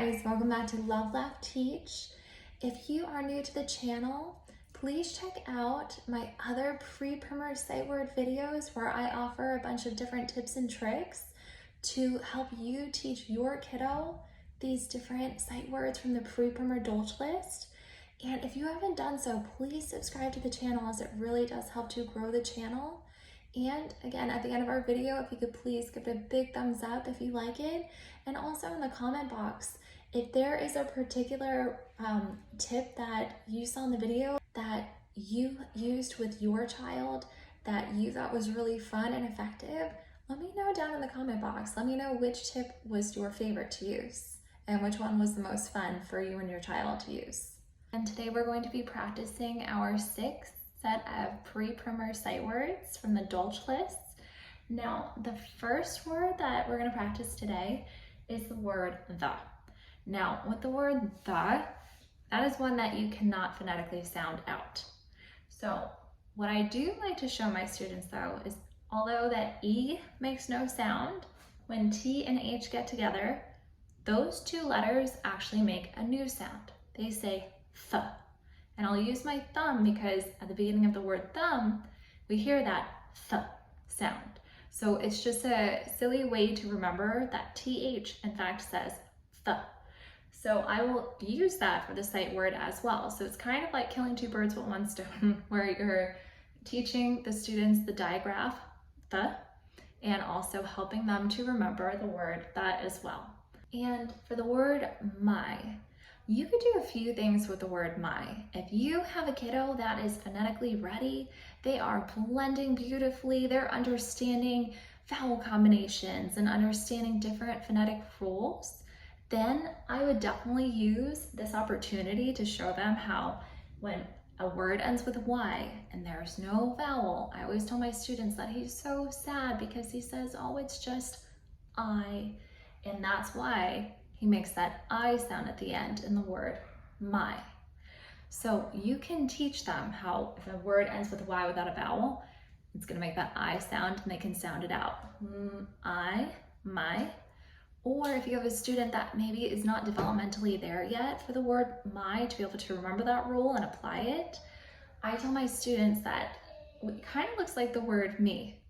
guys, welcome back to Love, Laugh, Teach. If you are new to the channel, please check out my other pre-primer sight word videos where I offer a bunch of different tips and tricks to help you teach your kiddo these different sight words from the pre-primer Dolch list. And if you haven't done so, please subscribe to the channel as it really does help to grow the channel. And again, at the end of our video, if you could please give it a big thumbs up if you like it. And also in the comment box, if there is a particular tip that you saw in the video that you used with your child that you thought was really fun and effective, let me know down in the comment box. Let me know which tip was your favorite to use and which one was the most fun for you and your child to use. And today we're going to be practicing our 6th set of pre-primer sight words from the Dolch list. Now, the first word that we're going to practice today is the word the. Now, with the word the, that is one that you cannot phonetically sound out. So what I do like to show my students though is although that E makes no sound, when T and H get together, those two letters actually make a new sound. They say th. And I'll use my thumb because at the beginning of the word thumb, we hear that th sound. So it's just a silly way to remember that TH in fact says th. So I will use that for the sight word as well. So it's kind of like killing two birds with one stone, where you're teaching the students the digraph the and also helping them to remember the word that as well. And for the word my, you could do a few things with the word my. If you have a kiddo that is phonetically ready, they are blending beautifully, they're understanding vowel combinations and understanding different phonetic rules, then I would definitely use this opportunity to show them how when a word ends with Y and there's no vowel, I always tell my students that he's so sad because he says, oh, it's just I, and that's why he makes that I sound at the end in the word my. So you can teach them how if a word ends with a Y without a vowel, it's gonna make that I sound and they can sound it out. I, my. Or if you have a student that maybe is not developmentally there yet for the word my to be able to remember that rule and apply it, I tell my students that it kind of looks like the word me.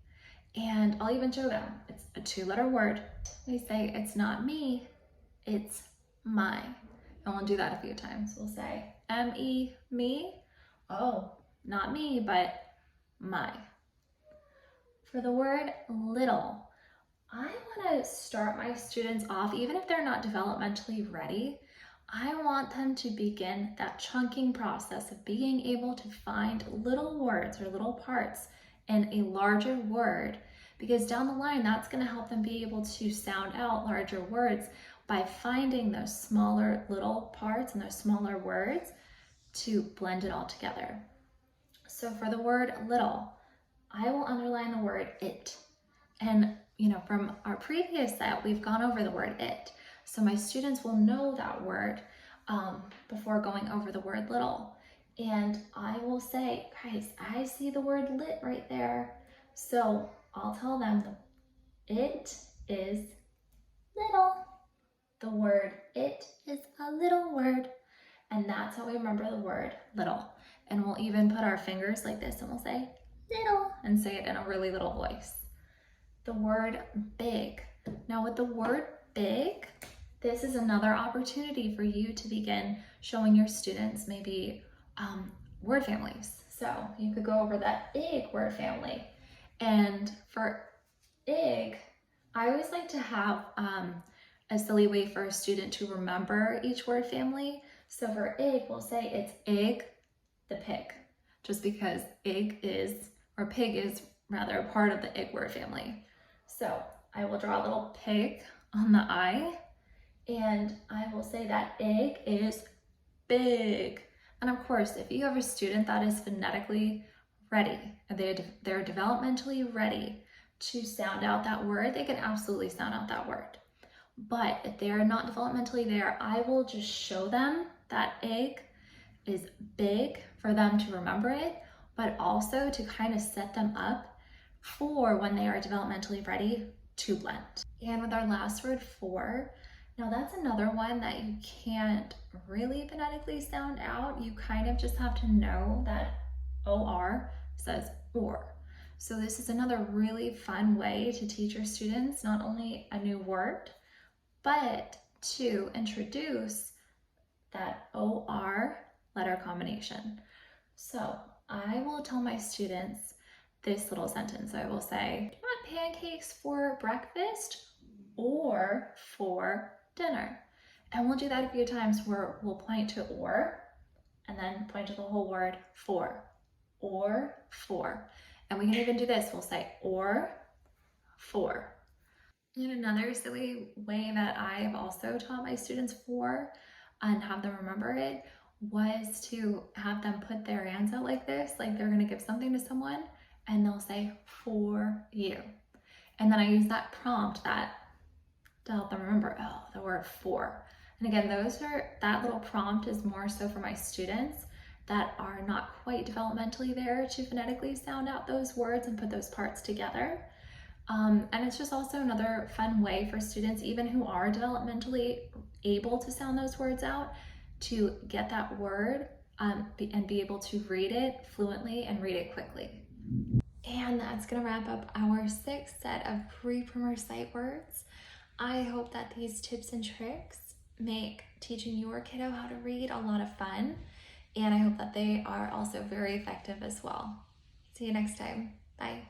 And I'll even show them, it's a 2-letter word. They say, it's not me, it's my. And we'll do that a few times. We'll say M-E, me. Oh, not me, but my. For the word little, I want to start my students off, even if they're not developmentally ready, I want them to begin that chunking process of being able to find little words or little parts in a larger word, because down the line, that's going to help them be able to sound out larger words by finding those smaller little parts and those smaller words to blend it all together. So for the word little, I will underline the word it. And from our previous set, we've gone over the word it. So my students will know that word before going over the word little. And I will say, guys, I see the word lit right there. So I'll tell them it is little. The word it is a little word. And that's how we remember the word little. And we'll even put our fingers like this and we'll say little and say it in a really little voice. The word big. Now with the word big, this is another opportunity for you to begin showing your students maybe word families. So you could go over that ig word family. And for ig, I always like to have a silly way for a student to remember each word family. So for ig, we'll say it's ig the pig, just because ig is, or pig is rather, part of the ig word family. So I will draw a little pig on the I, and I will say that egg is big. And of course, if you have a student that is phonetically ready, and they're developmentally ready to sound out that word, they can absolutely sound out that word. But if they're not developmentally there, I will just show them that egg is big for them to remember it, but also to kind of set them up for when they are developmentally ready to blend. And with our last word for, Now that's another one that you can't really phonetically sound out. You kind of just have to know that OR says or. So this is another really fun way to teach your students not only a new word, but to introduce that OR letter combination. So I will tell my students this little sentence. I will say, do you want pancakes for breakfast or for dinner? And we'll do that a few times where we'll point to or and then point to the whole word for, or for. And we can even do this. We'll say or for. And another silly way that I've also taught my students for and have them remember it was to have them put their hands out like this, like they're gonna give something to someone, and they'll say, for you. And then I use that prompt to help them remember, oh, the word for. And again, that little prompt is more so for my students that are not quite developmentally there to phonetically sound out those words and put those parts together. And it's just also another fun way for students, even who are developmentally able to sound those words out, to get that word and be able to read it fluently and read it quickly. And that's gonna wrap up our 6th set of pre-primer sight words. I hope that these tips and tricks make teaching your kiddo how to read a lot of fun, and I hope that they are also very effective as well. See you next time. Bye.